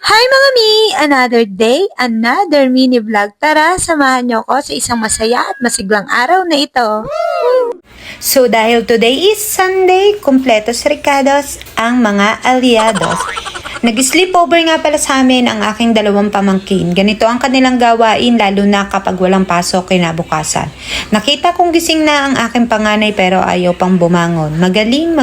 Hi mga mi! Another day, another mini vlog. Tara, samahan niyo ko sa isang masaya at masiglang araw na ito. So dahil today is Sunday, kumpletos ricados ang mga aliados. Nag-sleepover nga pala sa amin ang aking dalawang pamangkin. Ganito ang kanilang gawain lalo na kapag walang pasok kinabukasan. Nakita kong gising na ang aking panganay pero ayaw pang bumangon. Magaling.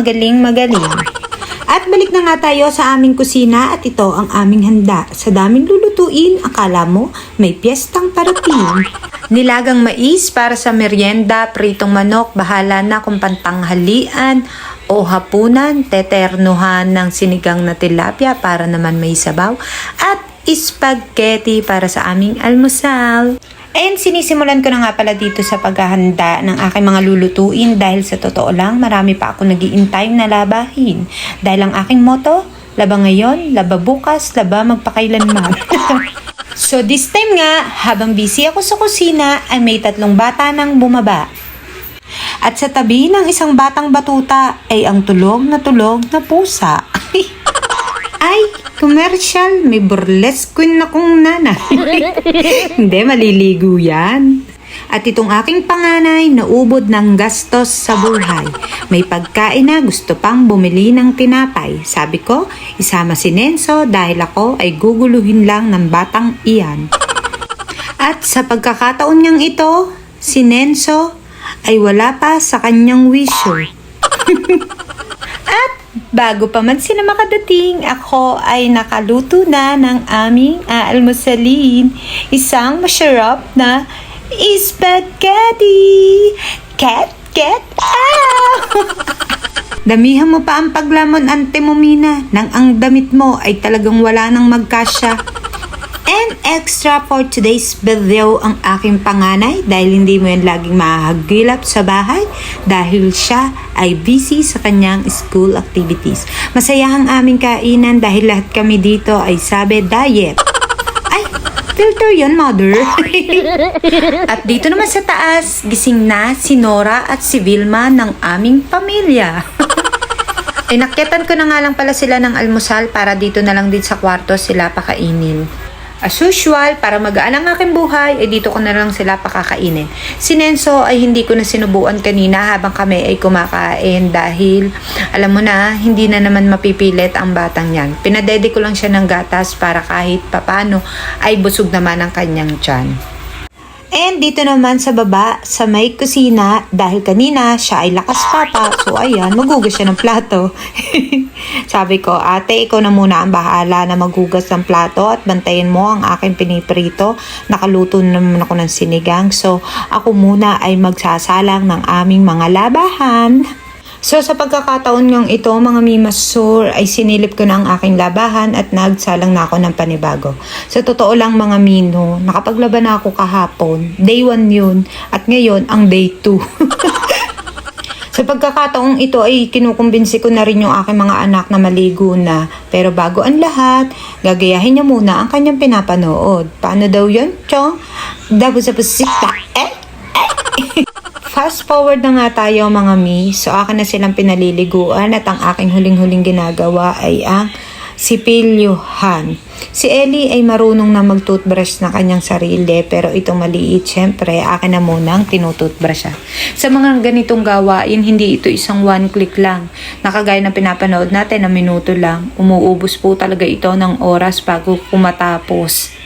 At balik na nga tayo sa aming kusina at ito ang aming handa. Sa daming lulutuin, akala mo may piyestang parating. Nilagang mais para sa merienda, pritong manok, bahala na kung pantanghalian o hapunan, teternuhan ng sinigang na tilapia para naman may sabaw, at spaghetti para sa aming almusal. And sinisimulan ko na nga pala dito sa paghahanda ng aking mga lulutuin dahil sa totoo lang marami pa ako nag-iintay na labahin. Dahil ang aking motto, laba ngayon, laba bukas, laba magpakailanman. So this time nga, habang busy ako sa kusina ay may 3 bata nang bumaba. At sa tabi ng isang batang batuta ay ang tulog na pusa. Ay, commercial, may burlesque queen na kong nanay. Hindi, maliligo yan. At itong aking panganay, naubod ng gastos sa buhay. May pagkain na gusto pang bumili ng tinapay. Sabi ko, isama si Nenso dahil ako ay guguluhin lang ng batang iyan. At sa pagkakataon niyang ito, si Nenso ay wala pa sa kanyang wisyo. At bago pa man sila makadating, ako ay nakaluto na ng aming aalmusalin. Isang masarap na spaghetti. Ket, Damihan mo pa ang paglamon, Ante Momina, nang ang damit mo ay talagang wala nang magkasya. And extra for today's video ang aking panganay dahil hindi mo yan laging mahagilap sa bahay dahil siya ay busy sa kanyang school activities. Masaya ang aming kainan dahil lahat kami dito ay sabi diet. Ay, filter yun, mother. At dito naman sa taas, gising na si Nora at si Vilma ng aming pamilya. Inakyatan ko na nga lang pala sila ng almusal para dito na lang din sa kwarto sila pakainin. As usual, para magaan ang aking buhay, ay dito ko na lang sila pakakainin. Si Nenso ay hindi ko na sinubuan kanina habang kami ay kumakain dahil alam mo na, hindi na naman mapipilit ang batang yan. Pinadede ko lang siya ng gatas para kahit papano ay busog naman ang kanyang tiyan. And dito naman sa baba, sa may kusina, dahil kanina siya ay lakas papa, so ayan, maghugas siya ng plato. Sabi ko, ate, ikaw na muna ang bahala na maghugas ng plato at bantayan mo ang aking piniprito. Nakaluto naman ako ng sinigang, so ako muna ay magsasalang ng aming mga labahan. So sa pagkakataon ngang ito mga mimasur ay sinilip ko na ang aking labahan at nagsalang na ako ng panibago. Sa totoo lang mga mino, nakapaglaban na ako kahapon. Day 1 yun at ngayon ang day 2. Sa pagkakataong ito ay kinukumbinsi ko na rin yung aking mga anak na maligo na. Pero bago ang lahat, gagayahin niya muna ang kanyang pinapanood. Paano daw yun, Chong? Dabo sa pusita. Fast forward na nga tayo mga mi. So akin na silang pinaliliguan at ang aking huling-huling ginagawa ay ang sipilyuhan. Si Ellie ay marunong na mag-toothbrush na kanyang sarili pero itong maliit syempre akin na munang tinutoothbrush siya. Sa mga ganitong gawain, hindi ito isang one click lang. Nakagaya na pinapanood natin na minuto lang. Umuubos po talaga ito ng oras bago kumatapos.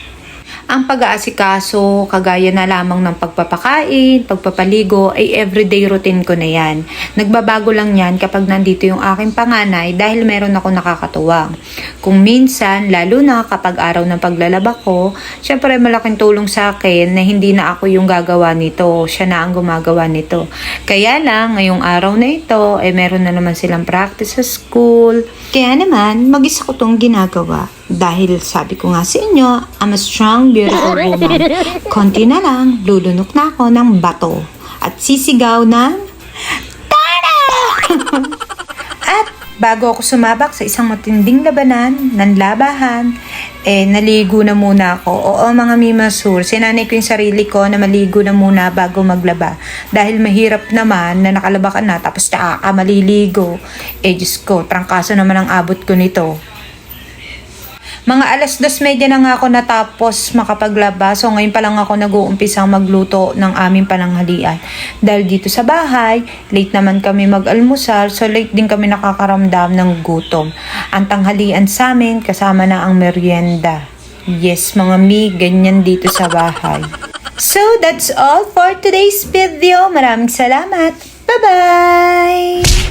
Ang pag-aasikaso, kagaya na lamang ng pagpapakain, pagpapaligo, ay everyday routine ko na yan. Nagbabago lang yan kapag nandito yung aking panganay dahil meron ako nakakatuwang. Kung minsan, lalo na kapag araw ng paglalaba ko, syempre malaking tulong sa akin na hindi na ako yung gagawa nito, siya na ang gumagawa nito. Kaya lang, ngayong araw na ito, meron na naman silang practice sa school. Kaya naman, mag-isa ko tong ginagawa. Dahil sabi ko nga sa inyo, I'm a strong, beautiful woman. Konti na lang, lulunok na ako ng bato. At sisigaw ng Tara! At bago ako sumabak sa isang matinding labanan, ng labahan, naligo na muna ako. Oo mga mimasur, sinanay ko yung sarili ko na maligo na muna bago maglaba. Dahil mahirap naman na nakalaba ka na tapos ka maliligo. Diyos ko, trangkaso naman ang abot ko nito. Mga alas 2:30 na nga ako natapos makapaglaba. So ngayon pa lang ako nag-uumpisang magluto ng aming pananghalian. Dahil dito sa bahay, late naman kami mag-almusal. So late din kami nakakaramdam ng gutom. Ang tanghalian sa amin, kasama na ang merienda. Yes, mga mi, ganyan dito sa bahay. So that's all for today's video. Maraming salamat. Bye-bye!